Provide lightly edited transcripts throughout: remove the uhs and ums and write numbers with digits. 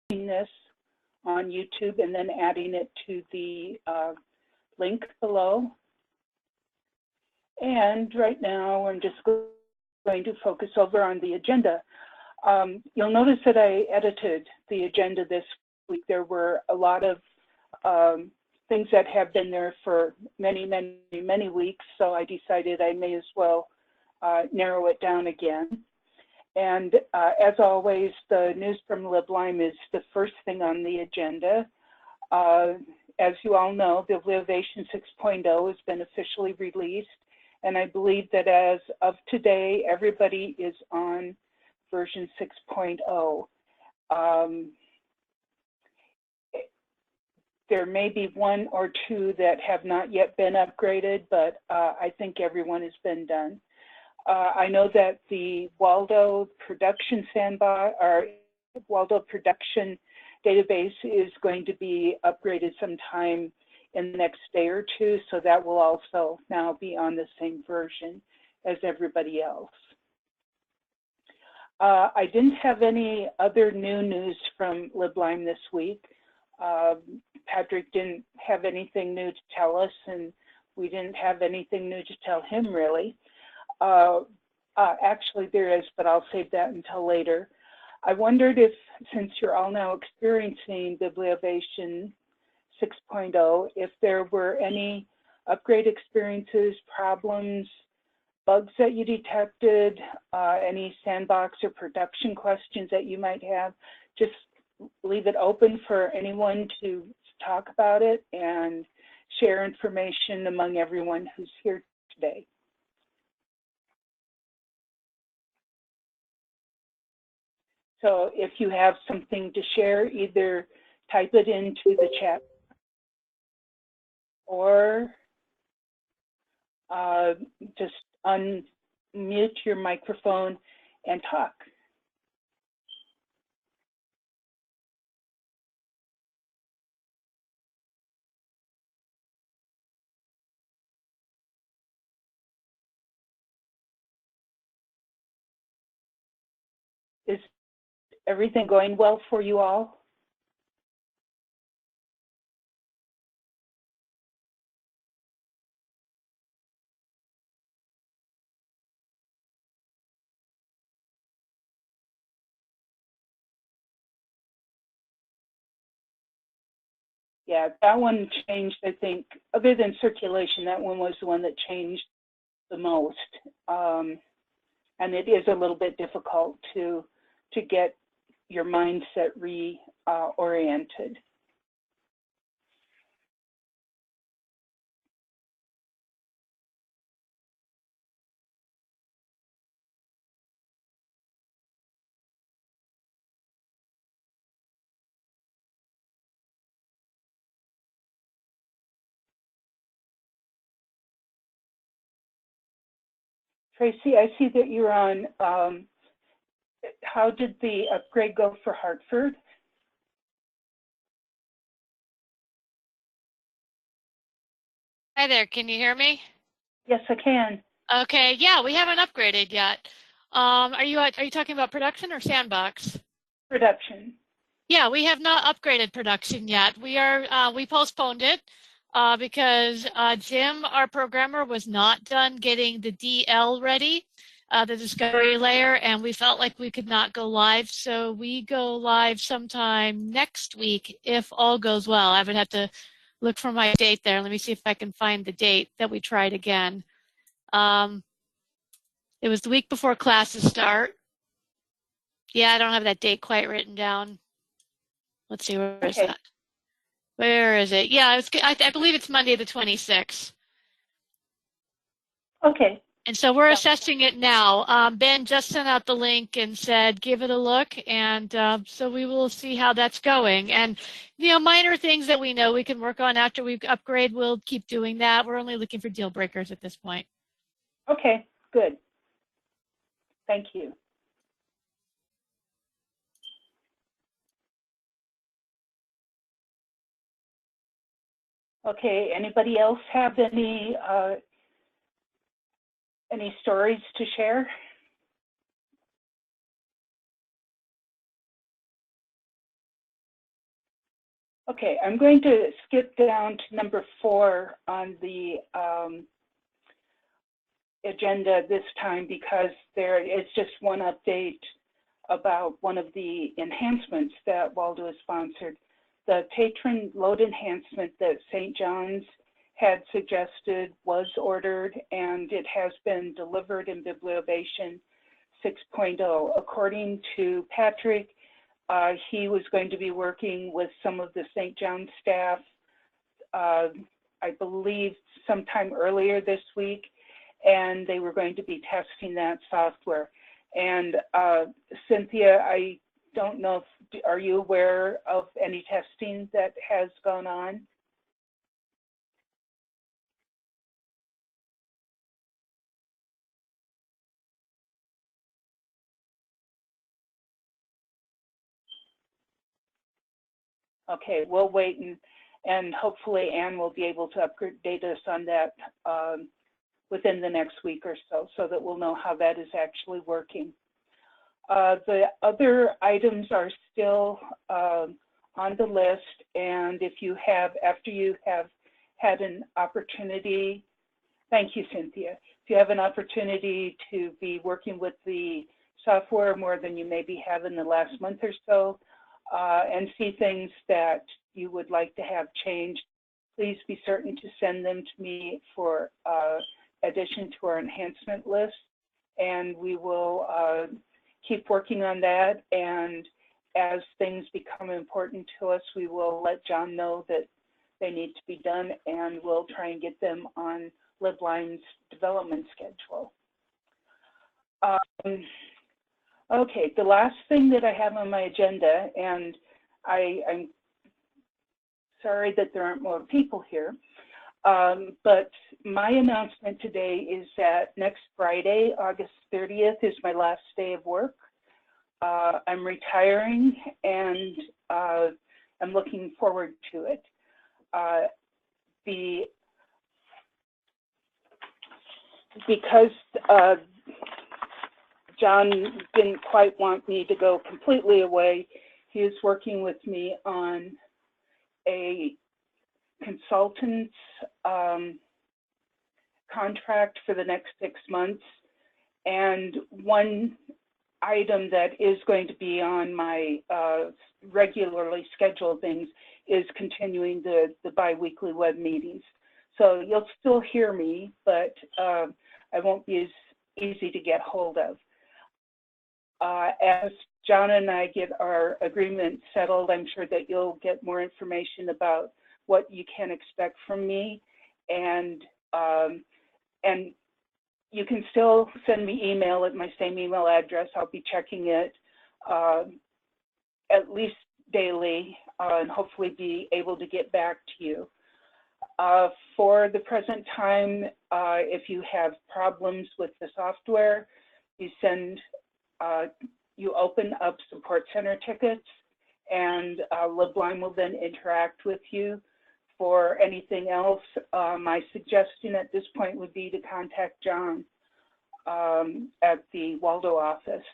this on YouTube and then adding it to the link below. And right now, I'm just going to focus over on the agenda. You'll notice that I edited the agenda this week. There were a lot of things that have been there for many, many, many weeks, so I decided I may as well narrow it down again. And as always, the news from LibLime is the first thing on the agenda. As you all know, Bibliovation 6.0 has been officially released, and I believe that as of today, everybody is on version 6.0. There may be one or two that have not yet been upgraded, but I think everyone has been done. I know that the Waldo production sandbox, or Waldo production database, is going to be upgraded sometime in the next day or two, so that will also now be on the same version as everybody else. I didn't have any other new news from LibLime this week. Patrick didn't have anything new to tell us, and we didn't have anything new to tell him, really. Actually, there is, but I'll save that until later. I wondered if, since you're all now experiencing Bibliovation 6.0, if there were any upgrade experiences, problems, bugs that you detected, any sandbox or production questions that you might have. Just leave it open for anyone to talk about it and share information among everyone who's here today. So if you have something to share, either type it into the chat or just unmute your microphone and talk. Is everything going well for you all? Yeah, that one changed, I think, other than circulation, that one was the one that changed the most. And it is a little bit difficult to get your mindset reoriented. Tracy, I see that you're on. How did the upgrade go for Hartford? Hi there, can you hear me? Yes, I can. Okay, yeah, we haven't upgraded yet. Are you talking about production or sandbox? Production. Yeah, we have not upgraded production yet. We postponed it because Jim, our programmer, was not done getting the DL ready, the discovery layer, and we felt like we could not go live. So we go live sometime next week if all goes well. I would have to look for my date there. Let me see if I can find the date that we tried again. It was the week before classes start. Yeah, I don't have that date quite written down. Let's see, where is that? Where is it? Yeah, I believe it's Monday the 26th. Okay. And so we're assessing it now. Ben just sent out the link and said, give it a look. And so we will see how that's going. And, you know, minor things that we know we can work on after we upgrade, we'll keep doing that. We're only looking for deal breakers at this point. Okay, good. Thank you. Okay, anybody else have any stories to share? Okay, I'm going to skip down to number 4 on the agenda this time because there is just one update about one of the enhancements that Waldo has sponsored. The patron load enhancement that St. John's had suggested was ordered, and it has been delivered in Bibliovation 6.0. According to Patrick, he was going to be working with some of the St. John's staff, I believe sometime earlier this week, and they were going to be testing that software. And Cynthia, I don't know, are you aware of any testing that has gone on? Okay, we'll wait, and hopefully Anne will be able to update us on that within the next week or so that we'll know how that is actually working. The other items are still on the list, and if you have, after you have had an opportunity, thank you, Cynthia. If you have an opportunity to be working with the software more than you maybe have in the last month or so, and see things that you would like to have changed, please be certain to send them to me for addition to our enhancement list, and we will keep working on that. And as things become important to us, we will let John know that they need to be done, and we'll try and get them on LibLine's development schedule. Okay, the last thing that I have on my agenda, and I'm sorry that there aren't more people here, but my announcement today is that next Friday, August 30th, is my last day of work. I'm retiring, and I'm looking forward to it. Because John didn't quite want me to go completely away, he is working with me on a consultant's contract for the next 6 months. And one item that is going to be on my regularly scheduled things is continuing the bi-weekly web meetings. So you'll still hear me, but I won't be as easy to get hold of. As John and I get our agreement settled, I'm sure that you'll get more information about what you can expect from me, and you can still send me email at my same email address. I'll be checking it at least daily, and hopefully be able to get back to you. For the present time, if you have problems with the software, you open up support center tickets, and LibLine will then interact with you. For anything else, my suggestion at this point would be to contact John at the Waldo office.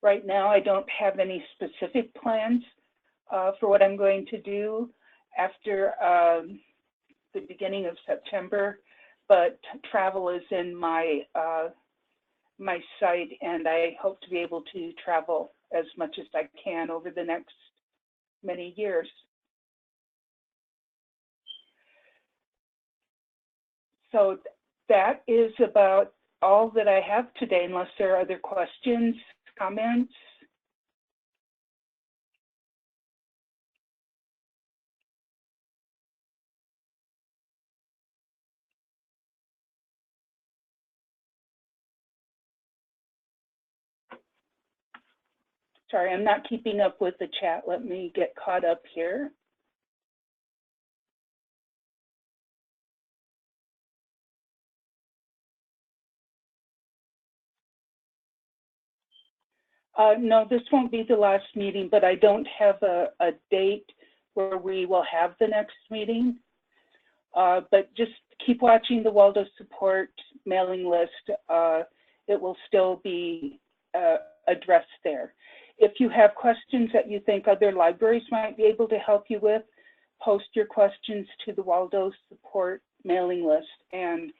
Right now, I don't have any specific plans for what I'm going to do after the beginning of September, but travel is in my my sight, and I hope to be able to travel as much as I can over the next many years. So that is about all that I have today, unless there are other questions, comments. Sorry, I'm not keeping up with the chat. Let me get caught up here. No, this won't be the last meeting, but I don't have a date where we will have the next meeting. But just keep watching the Waldo support mailing list. It will still be addressed there. If you have questions that you think other libraries might be able to help you with, post your questions to the Waldo support mailing list. And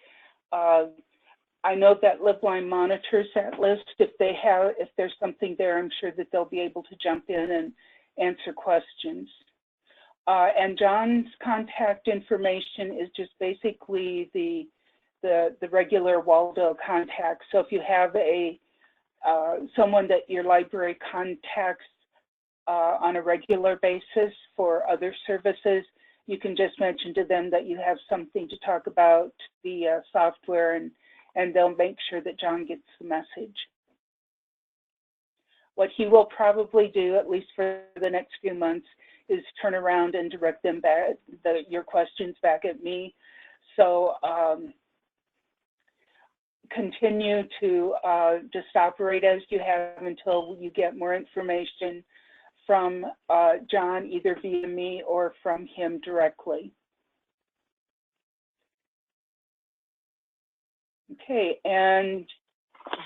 I know that LibLine monitors that list. If there's something there, I'm sure that they'll be able to jump in and answer questions. And John's contact information is just basically the regular Waldo contact. So if you have someone that your library contacts on a regular basis for other services, you can just mention to them that you have something to talk about the software, and they'll make sure that John gets the message. What he will probably do, at least for the next few months, is turn around and direct them back, your questions back at me. So continue to just operate as you have until you get more information from John, either via me or from him directly. Okay, and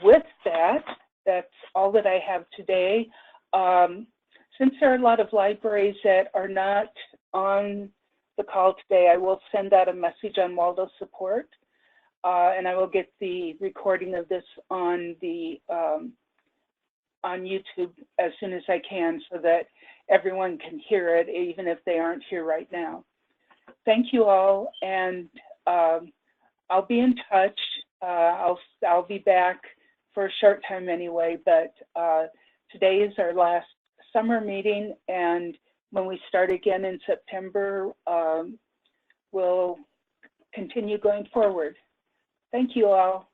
with that, that's all that I have today. Since there are a lot of libraries that are not on the call today, I will send out a message on Waldo support, and I will get the recording of this on the on YouTube as soon as I can, so that everyone can hear it, even if they aren't here right now. Thank you all, and I'll be in touch. I'll be back for a short time anyway, but today is our last summer meeting, and when we start again in September, we'll continue going forward. Thank you all.